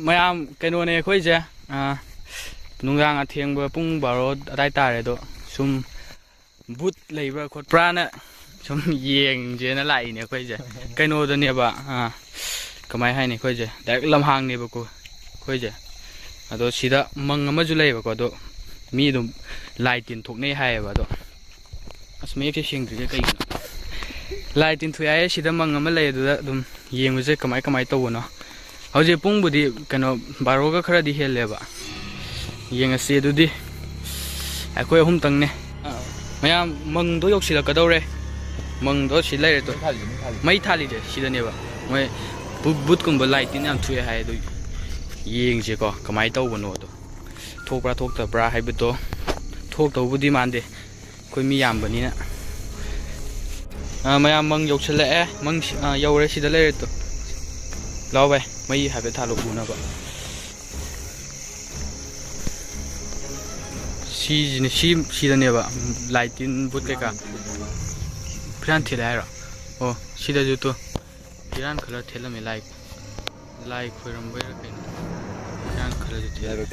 ꯃꯌꯥꯝ ꯀꯩꯅꯣꯅꯦ ꯑꯩꯈꯣꯏꯁꯦ ꯅꯨꯡꯗꯥꯡ ꯑꯊꯦꯡꯕ ꯄꯨꯡ 12 ꯑꯗꯥꯏ ꯇꯥꯔꯦ ꯑꯗꯣ ꯁꯨꯝ ꯕꯨꯠ ꯂꯩꯕ꯭ꯔꯥ ꯈꯣꯠꯄ꯭ꯔꯥꯅ ꯁꯨꯝ ꯌꯦꯡꯖꯦꯅ ꯂꯥꯛꯏꯅꯦ ꯑꯩꯈꯣꯏꯁꯦ ꯀꯩꯅꯣꯗꯅꯦꯕ ꯀꯃꯥꯏ ꯍꯥꯏꯅꯤ ꯑꯩꯈꯣꯏꯁꯦ ꯗꯥꯏꯔꯦꯛ ꯂꯝꯍꯥꯡꯅꯦꯕꯀꯣ ꯑꯩꯈꯣꯏꯁꯦ ꯑꯗꯣ ꯁꯤꯗ ꯃꯪ ꯑꯃꯁꯨ ꯂꯩꯌꯦꯕꯀꯣ ꯑꯗꯣ ꯃꯤ ꯑꯗꯨꯝ ꯂꯥꯏ ꯇꯤꯟ ꯊꯣꯛꯅꯩ ꯍꯥꯏꯌꯦꯕ ꯑꯗꯣ ꯑꯁ ꯃꯌꯦꯛꯁꯦ ꯁꯦꯡꯗ꯭ꯔꯤꯁꯦ ꯀꯩꯒꯤꯅꯣ ꯂꯥꯏ ꯇꯤꯟ ꯊꯣꯛꯑꯦ ꯍꯥꯏꯌꯦ ꯁꯤꯗ ꯃꯪ ꯑꯃ ꯂꯩ ꯑꯗꯨꯗ ꯑꯗꯨꯝ ꯌꯦꯡꯕꯁꯦ ꯀꯃꯥꯏ ꯇꯧꯕꯅꯣ ꯍꯧꯖꯤꯛ ꯄꯨꯡꯕꯨꯗꯤ ꯀꯩꯅꯣ 12ꯒ ꯈꯔꯗꯤ ꯍꯦꯜꯂꯦꯕ ꯌꯦꯡꯉꯁꯤ ꯑꯗꯨꯗꯤ ꯑꯩꯈꯣꯏ ꯑꯍꯨꯝꯇꯪꯅꯦ ꯃꯌꯥꯝ ꯃꯪꯗꯣ ꯌꯧꯁꯤꯜꯂꯛꯀꯗꯧꯔꯦ ꯃꯪꯗꯣ ꯁꯤ ꯂꯩꯔꯦ ꯇꯣ ꯃꯩ ꯊꯥꯜꯂꯤꯁꯦ ꯁꯤꯗꯅꯦꯕ ꯃꯣꯏ ꯕꯨꯠꯀꯨꯝꯕ ꯂꯥꯏ ꯇꯤꯟ ꯌꯥꯝ ꯊꯣꯛꯑꯦ ꯍꯥꯏ ꯑꯗꯨ ꯌꯦꯡꯁꯦꯀꯣ ꯀꯃꯥꯏꯅ ꯇꯧꯕꯅꯣꯗꯣ ꯊꯣꯛꯄ꯭ꯔꯥ ꯊꯣꯛꯇꯕ꯭ꯔꯥ ꯍꯥꯏꯕꯗꯣ ꯊꯣꯛꯇꯧꯕꯨꯗꯤ ꯃꯥꯟꯗꯦ ꯑꯩꯈꯣꯏ ꯃꯤ ꯌꯥꯝꯕꯅꯤꯅ ꯃꯌꯥꯝ ꯃꯪ ꯌꯧꯁꯤꯜꯂꯛꯑꯦ ꯃꯪ ꯌꯧꯔꯦ ꯁꯤꯗ ꯂꯩꯔꯦ ꯇꯣ ꯂꯥꯎ ꯚꯥꯏ ꯃꯩ ꯍꯥꯏꯐꯦꯠ ꯊꯥꯜꯂꯣ ꯎꯅꯕ ꯁꯤꯗꯅꯦꯕ ꯂꯥꯏ ꯇꯤꯟ ꯕꯨꯠ ꯀꯩꯀꯥ ꯐꯤꯔꯥꯟ ꯊꯦꯠꯂꯦ ꯍꯥꯏꯔꯣ ꯑꯣ ꯁꯤꯗꯁꯨ ꯇꯣ ꯐꯤꯔꯥꯟ ꯈꯔ ꯊꯦꯠꯂꯝꯃꯦ ꯂꯥꯏ ꯈꯣꯏꯔꯝꯕꯩꯔꯥ ꯀꯩꯅꯣ ꯐꯤꯔꯥꯟ ꯈꯔꯁꯨ ꯊꯦꯠꯂꯦ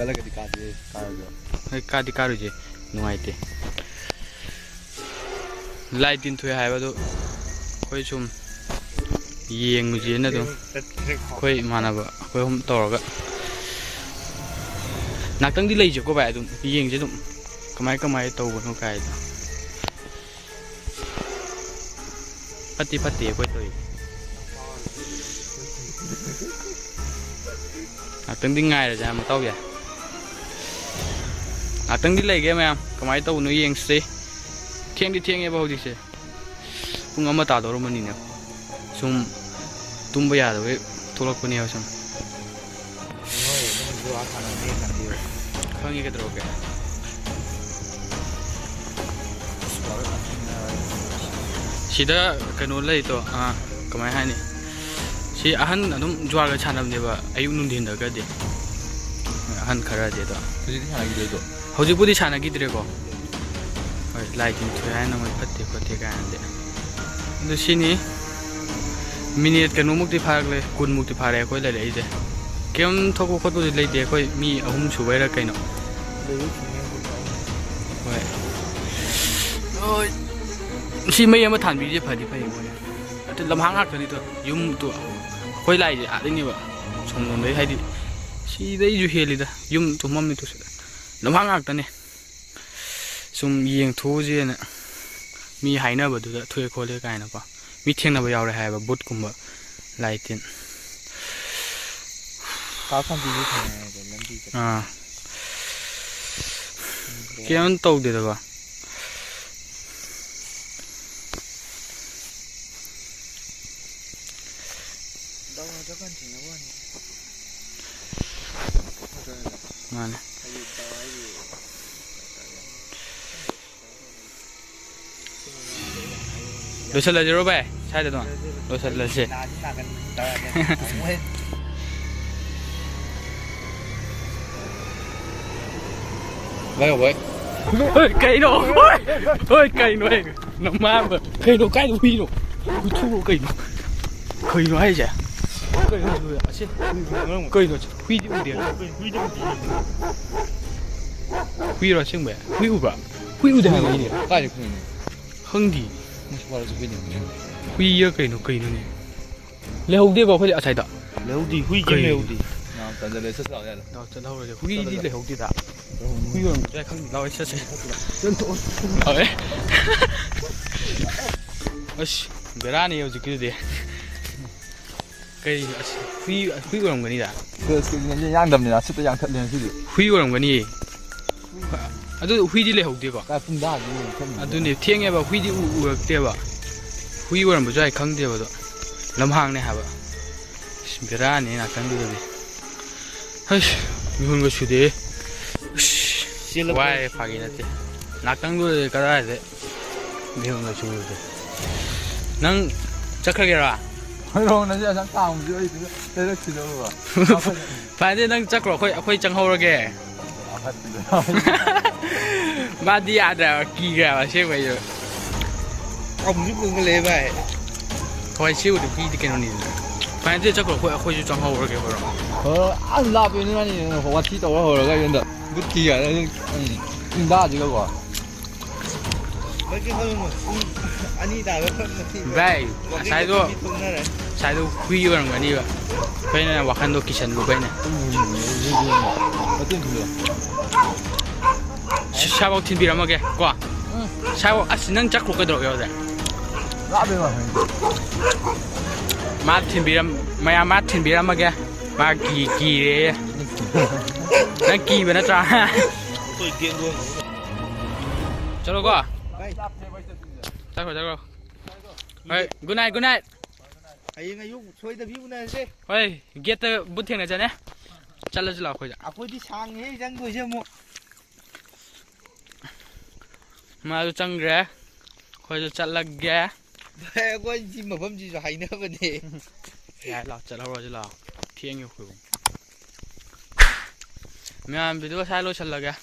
ꯀꯥꯗꯤ ꯀꯥꯔꯨꯁꯦ ꯅꯨꯡꯉꯥꯏꯇꯦ ꯂꯥꯏ ꯇꯤꯟ ꯊꯣꯛꯑꯦ ꯍꯥꯏꯕꯗꯣ ꯑꯩꯈꯣꯏ ꯁꯨꯝ ꯌꯦꯡꯉꯨꯁꯦꯅ ꯑꯗꯨꯝ ꯑꯩꯈꯣই ꯏꯃꯥꯟꯅꯕ ꯑꯩꯈꯣꯏ ꯑꯍꯨꯝ ꯇꯧꯔꯒ ꯉꯥꯛꯇꯪꯗꯤ ꯂꯩꯁꯦꯀꯣ ꯚꯥꯏ ꯑꯗꯨꯝ ꯌꯦꯡꯁꯦ ꯑꯗꯨꯝ ꯀꯃꯥꯏ ꯇꯧꯕꯅꯣ ꯀꯥꯏꯗꯣ ꯐꯠꯇꯤ ꯐꯠꯇꯦ ꯑꯩꯈꯣꯏ ꯇꯧꯔꯤ ꯉꯥꯛꯇꯪꯗꯤ ꯉꯥꯏꯔꯁꯦ ꯃꯇꯥꯎ ꯌꯥꯏ ꯉꯥꯛꯇꯪꯗꯤ ꯂꯩꯒꯦ ꯃꯌꯥꯝ ꯀꯃꯥꯏꯅ ꯇꯧꯕꯅꯣ ꯌꯦꯡꯁꯤ ꯊꯦꯡꯗꯤ ꯊꯦꯡꯉꯦꯕ ꯍꯧꯖꯤꯛꯁꯦ ꯄꯨꯡ 1 ꯇꯥꯗꯧꯔꯝꯕꯅꯤꯅꯦ ꯁꯨꯝ ꯇꯨꯝꯕ ꯌꯥꯗꯕꯩ ꯊꯣꯛꯂꯛꯄꯅꯦꯕ ꯁꯨꯝ ꯈꯪꯉꯤ ꯀꯩꯗꯧꯔꯒꯦ ꯁꯤꯗ ꯀꯩꯅꯣ ꯂꯩꯇꯣ ꯀꯃꯥꯏ ꯍꯥꯏꯅꯤ ꯁꯤ ꯑꯍꯟ ꯑꯗꯨꯝ ꯖ꯭ꯋꯥꯔꯒ ꯁꯥꯟꯅꯕꯅꯦꯕ ꯑꯌꯨꯛ ꯅꯨꯡꯊꯤꯟꯗꯒꯗꯤ ꯑꯍꯟ ꯈꯔꯗꯤ ꯑꯗꯣ ꯍꯧꯖꯤꯛꯇꯤ ꯁꯥꯟꯅꯈꯤꯗ꯭ꯔꯦꯗꯣ ꯍꯧꯖꯤꯛꯄꯨꯗꯤ ꯁꯥꯟꯅꯈꯤꯗ꯭ꯔꯦꯀꯣ ꯍꯣꯏ ꯂꯥꯏ ꯇꯤꯟ ꯊꯣꯛꯑꯦ ꯍꯥꯏꯅ ꯃꯣꯏ ꯐꯠꯇꯦ ꯈꯣꯠꯇꯦ ꯀꯥꯏꯅꯗꯤ ꯑꯗꯨ ꯁꯤꯅꯤ ꯃꯤꯅꯤꯠ ꯀꯩꯅꯣꯃꯨꯛꯇꯤ ꯐꯥꯔꯛꯂꯦ 10 ꯃꯨꯛꯇꯤ ꯐꯥꯔꯦ ꯑꯩꯈꯣꯏ ꯂꯩꯔꯛꯏꯁꯦ ꯀꯩꯝ ꯊꯣꯛꯄ ꯈꯣꯠꯄꯗꯤ ꯂꯩꯇꯦ ꯑꯩꯈꯣই ꯃꯤ 3 ꯁꯨꯕꯩꯔꯥ ꯀꯩꯅꯣ ꯍꯣꯏ ꯁꯤ ꯃꯩ ꯑꯃ ꯊꯥꯟꯕꯤꯔꯤꯁꯦ ꯐꯗꯤ ꯐꯩ ꯃꯣꯏꯅ ꯑꯗꯨ ꯂꯝꯍꯥꯡ ꯉꯥꯛꯇꯅꯤꯗꯣ ꯌꯨꯝꯗꯣ ꯑꯩꯈꯣꯏ ꯂꯥꯛꯏꯁꯦ ꯑꯥꯗꯩꯅꯦꯕ ꯁꯣꯝꯂꯣꯝꯗꯩ ꯍꯥꯏꯗꯤ ꯁꯤꯗꯩꯁꯨ ꯍꯦꯜꯂꯤꯗ ꯌꯨꯝ ꯊꯨꯝꯃꯝꯃꯤ ꯇꯨꯁꯤꯗ ꯂꯝꯍꯥꯡ ꯉꯥꯛꯇꯅꯦ ꯁꯨꯝ ꯌꯦꯡꯊꯣꯛꯎꯁꯦꯅ ꯃꯤ ꯍꯥꯏꯅꯕꯗꯨꯗ ꯊꯣꯛꯑꯦ ꯈꯣꯠꯂꯦ ꯀꯥꯏꯅꯀꯣ ꯃꯤ ꯊꯦꯡꯅꯕ ꯌꯥꯎꯔꯦ ꯍꯥꯏꯕ ꯕꯨꯠꯀꯨꯝꯕ ꯂꯥꯏ ꯇꯤꯟ ꯀꯩꯝ ꯇꯧꯗꯦꯗꯀꯣ ꯃꯥꯅꯦ ꯂꯣꯏꯁꯤꯜꯂꯁꯤꯔꯣ ꯚꯥꯏ ꯁ꯭ꯋꯥꯏꯗ ꯑꯗꯨꯝ ꯂꯣꯏꯁꯤꯜꯂꯁꯦ ꯚꯥꯏ ꯀꯩꯅꯣ ꯍꯣꯏ ꯀꯩꯅꯣ ꯅꯃꯥꯕ ꯀꯩꯅꯣ ꯀꯥꯏꯗ ꯍꯨꯏꯅꯣ ꯍꯨꯏꯊꯨꯕ ꯀꯩꯅꯣ ꯍꯥꯏꯁꯦ ꯀꯩꯅꯣ ꯍꯨꯏꯗꯤ ꯎꯗꯦ ꯍꯨꯏꯔꯣ ꯑꯁꯦꯡꯕ ꯍꯨꯏ ꯎꯕ꯭ꯔꯥ ꯍꯨꯏ ꯎꯗꯦ ꯍꯥꯏꯕ ꯑꯩꯗꯤ ꯀꯥꯏꯗ ꯈꯪꯗꯤ ꯍꯨꯏꯔ ꯀꯩꯅꯣꯅꯦ ꯂꯩꯍꯧꯗꯦꯕ ꯑꯩꯈꯣꯏꯗꯤ ꯑꯁꯥꯏꯗ ꯂꯩꯍꯧꯗꯤ ꯍꯨꯏ ꯀꯩꯝ ꯂꯩꯍꯧꯗꯤ ꯆꯠꯍꯧꯔꯁꯦ ꯍꯨꯏꯗꯤ ꯂꯩꯍꯧꯗꯦꯗ ꯍꯨꯏ ꯑꯣꯏꯔꯝꯕꯁꯨ ꯌꯥꯏ ꯈꯪꯗꯦ ꯂꯥꯎꯔ ꯆꯠꯁꯦ ꯑꯁ ꯕꯦꯔꯥꯅꯤ ꯍꯧꯖꯤꯛꯀꯤꯗꯨꯗꯤ ꯀꯩ ꯑꯁ ꯍꯨꯏ ꯑꯣꯏꯔꯝꯒꯅꯤꯗ ꯌꯥꯡꯗꯕꯅꯤꯅ ꯁꯤꯠꯇ ꯌꯥꯡꯊꯠꯂꯦ ꯁꯤꯗꯤ ꯍꯨꯏ ꯑꯣꯏꯔꯝꯒꯅꯤꯌꯦ ꯑꯗꯨ ꯍꯨꯏꯗꯤ ꯂꯩꯍꯧꯗꯦꯀꯣ ꯑꯗꯨꯅꯦ ꯊꯦꯡꯉꯦꯕ ꯍꯨꯏꯗꯤ ꯎꯔꯛꯇꯦꯕ ꯍꯨꯏ ꯑꯣꯏꯔꯝꯕꯁꯨ ꯌꯥꯏ ꯈꯪꯗꯦꯕ ꯑꯗꯣ ꯂꯝꯍꯥꯡꯅꯦ ꯍꯥꯏꯕ ꯕꯦꯔꯥꯅꯤ ꯉꯥꯛꯇꯪꯗꯨꯗꯗꯤ ꯑꯁ ꯃꯤꯍꯨꯟꯒ ꯁꯨꯗꯦ ꯋꯥꯏ ꯐꯥꯒꯤ ꯅꯠꯇꯦ ꯉꯥꯛꯇꯪꯗꯨꯗꯗꯤ ꯀꯗꯥꯏꯗ ꯃꯤꯍꯨꯟꯒ ꯁꯨꯗꯦ ꯅꯪ ꯆꯠꯈ꯭ꯔꯒꯦꯔꯥ ꯐꯔꯦ ꯅꯪ ꯆꯠꯈ꯭ꯔꯣ ꯑꯩꯈꯣꯏ ꯆꯪꯍꯧꯔꯒꯦ ꯃꯥꯗꯤ ꯌꯥꯗ꯭ꯔꯦꯕ ꯀꯤꯈ꯭ꯔꯦꯕ ꯑꯁꯦꯡꯕꯩꯁꯨ ꯑꯃꯨꯛꯁꯨ ꯀꯨꯡꯒ ꯂꯩ ꯚꯥꯏ ꯍꯣꯏ ꯁꯤꯕꯨꯗꯤ ꯍꯨꯏꯗꯤ ꯀꯩꯅꯣꯅꯤꯗꯅ ꯐꯥꯏꯅꯦꯜꯗꯤ ꯆꯠꯈ꯭ꯔꯣ ꯑꯩꯈꯣꯏꯁꯨ ꯆꯪꯍꯧꯔꯒꯦ ꯍꯣꯏꯔꯣ ꯑꯁ ꯂꯥꯞꯄꯦꯅꯤ ꯋꯥꯊꯤ ꯇꯧꯔ ꯍꯧꯔꯒ ꯌꯨꯝꯗ ꯕꯨꯠꯀꯤꯒ ꯆꯤꯡꯗꯥꯁꯤꯒꯀꯣ ꯚꯥꯏ ꯉꯁꯥꯏꯗꯣ ꯍꯨꯏ ꯑꯣꯏꯔꯝꯒꯅꯤꯕ ꯑꯩꯈꯣꯏꯅ ꯋꯥꯈꯟꯗꯣ ꯀꯤꯁꯟꯂꯨꯕꯩꯅꯦ ꯁꯥꯏꯐꯥꯎ ꯊꯤꯟꯕꯤꯔꯝꯃꯒꯦ ꯀꯣ ꯁꯥꯏꯐꯥꯎ ꯑꯁ ꯅꯪ ꯆꯠꯈ꯭ꯔꯣ ꯀꯩꯗꯧꯔꯒꯦ ꯍꯧꯖꯤꯛ ꯃꯌꯥꯝ ꯃꯥ ꯊꯤꯟꯕꯤꯔꯝꯃꯒꯦ ꯃꯥ ꯀꯤꯔꯦ ꯅꯪ ꯀꯤꯕ ꯅꯠꯇ꯭ꯔꯥ चलो को चलो गुड नाइट हयेंग अयुक सोइदबी उनसे होय गेट बुत थेंना जाने चल्लज लाओ खोजा अखोइदि सांगे जंग दोइसे मु माजु चंग्रे खोजु चल्लगे भाई अखोइ जि मफम जि जो हाइनबने यार लाओ चलो रोज लाओ थेंग यो खु म्याम भिडियो साइलो चल्लगे